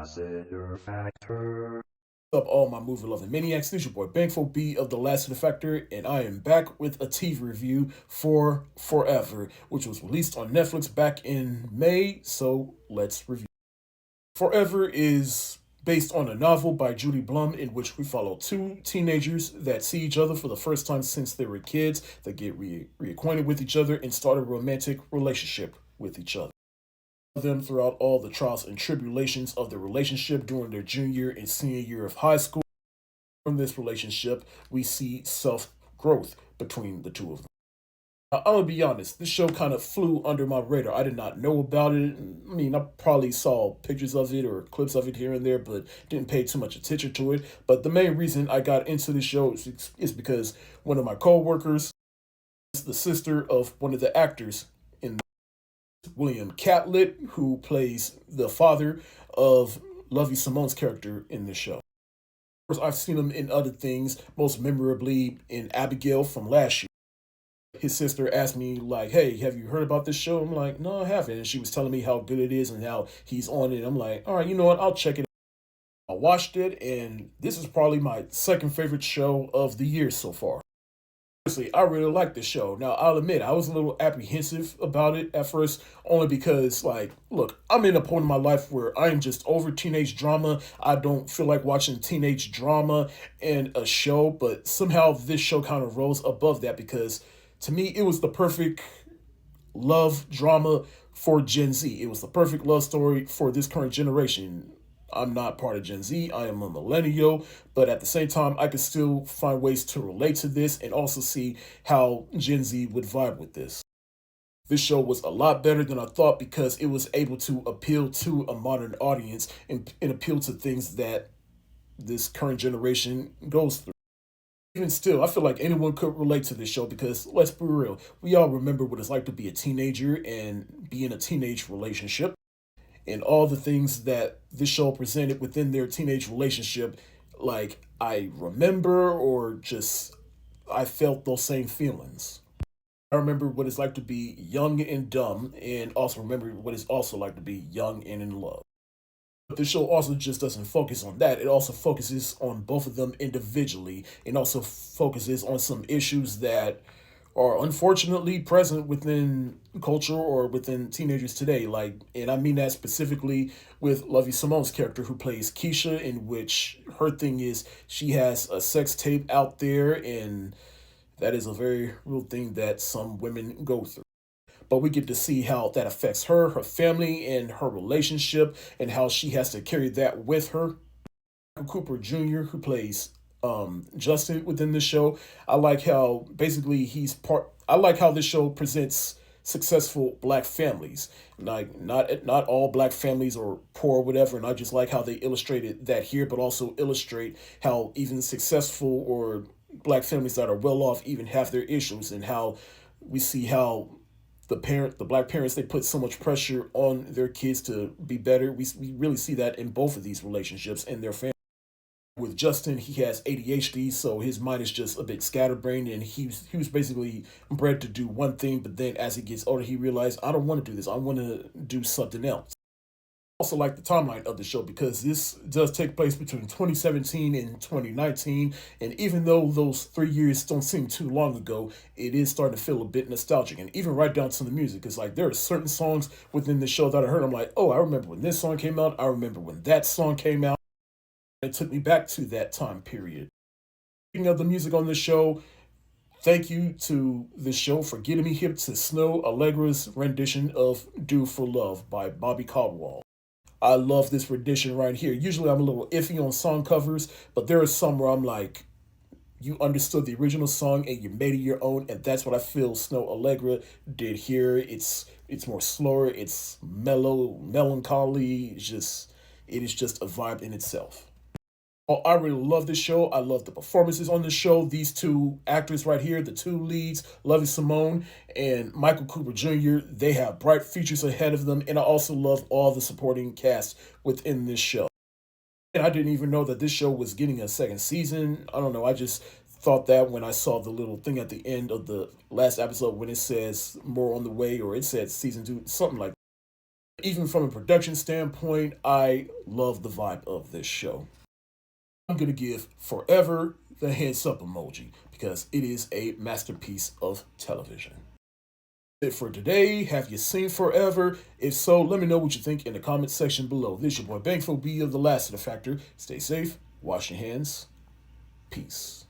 Lassiter Factor. What's up, all my movie loving maniacs? This is your boy Bankful B of the Lassiter Factor, and I am back with a TV review for Forever, which was released on Netflix back in May. So let's review. Forever is based on a novel by Judy Blum in which we follow two teenagers that see each other for the first time since they were kids, that get reacquainted with each other and start a romantic relationship with each other them throughout all the trials and tribulations of the relationship during their junior and senior year of high school. From this relationship, we see self growth between the two of them. Now, I'm gonna be honest, this show kind of flew under my radar. I did not know about it. I mean, I probably saw pictures of it or clips of it here and there, but didn't pay too much attention to it. But the main reason I got into the show is because one of my coworkers is the sister of one of the actors in William Catlett, who plays the father of Lovey Simone's character in the show. Of course, I've seen him in other things, most memorably in Abigail from last year. His sister asked me, like, hey, have you heard about this show? I'm like, no, I haven't. And she was telling me how good it is and how he's on it. I'm like, all right, you know what? I'll check it out. I watched it, and this is probably my second favorite show of the year so far. Honestly, I really like the show. Now, I'll admit, I was a little apprehensive about it at first, only because, like, look, I'm in a point in my life where I am just over teenage drama. I don't feel like watching teenage drama in a show, but somehow this show kind of rose above that because to me, it was the perfect love drama for Gen Z. It was the perfect love story for this current generation. I'm not part of Gen Z. I am a millennial, but at the same time, I can still find ways to relate to this and also see how Gen Z would vibe with this. This show was a lot better than I thought because it was able to appeal to a modern audience and appeal to things that this current generation goes through. Even still, I feel like anyone could relate to this show because let's be real, we all remember what it's like to be a teenager and be in a teenage relationship and all the things that this show presented within their teenage relationship. Like, I remember, or just I felt those same feelings. I remember what it's like to be young and dumb, and also remember what it's also like to be young and in love. But the show also just doesn't focus on that. It also focuses on both of them individually and also focuses on some issues that are unfortunately present within culture or within teenagers today. Like, and I mean that specifically with Lovey Simone's character who plays Keisha, in which her thing is she has a sex tape out there, and that is a very real thing that some women go through. But we get to see how that affects her, her family, and her relationship, and how she has to carry that with her. Cooper Jr., who plays Justin within the show. I like how basically he's part. I like how this show presents successful black families. Like, not all black families are poor or whatever, and I just like how they illustrated that here, but also illustrate how even successful or black families that are well off even have their issues, and how we see how the black parents, they put so much pressure on their kids to be better. We really see that in both of these relationships and their family. With Justin, he has ADHD, so his mind is just a bit scatterbrained, and he was basically bred to do one thing, but then as he gets older, he realized, I don't want to do this. I want to do something else. Also like the timeline of the show because this does take place between 2017 and 2019, and even though those 3 years don't seem too long ago, it is starting to feel a bit nostalgic, and even right down to the music. It's like there are certain songs within the show that I heard, I'm like, oh, I remember when this song came out, I remember when that song came out. It took me back to that time period. Speaking of the music on the show, thank you to the show for getting me hip to Snow Allegra's rendition of Do for Love by Bobby Caldwell. I love this rendition right here. Usually I'm a little iffy on song covers, but there are some where I'm like, you understood the original song and you made it your own, and that's what I feel Snow Allegra did here. It's more slower, it's mellow, melancholy, it is just a vibe in itself. Oh, I really love this show. I love the performances on the show. These two actors right here, the two leads, Lovey Simone and Michael Cooper Jr., they have bright futures ahead of them. And I also love all the supporting cast within this show. And I didn't even know that this show was getting a second season. I don't know. I just thought that when I saw the little thing at the end of the last episode when it says more on the way, or it said season 2, something like that. Even from a production standpoint, I love the vibe of this show. I'm going to give Forever the hands up emoji because it is a masterpiece of television. That's it for today. Have you seen Forever? If so, let me know what you think in the comment section below. This is your boy Bangful B of the Lassiter Factor. Stay safe, wash your hands, peace.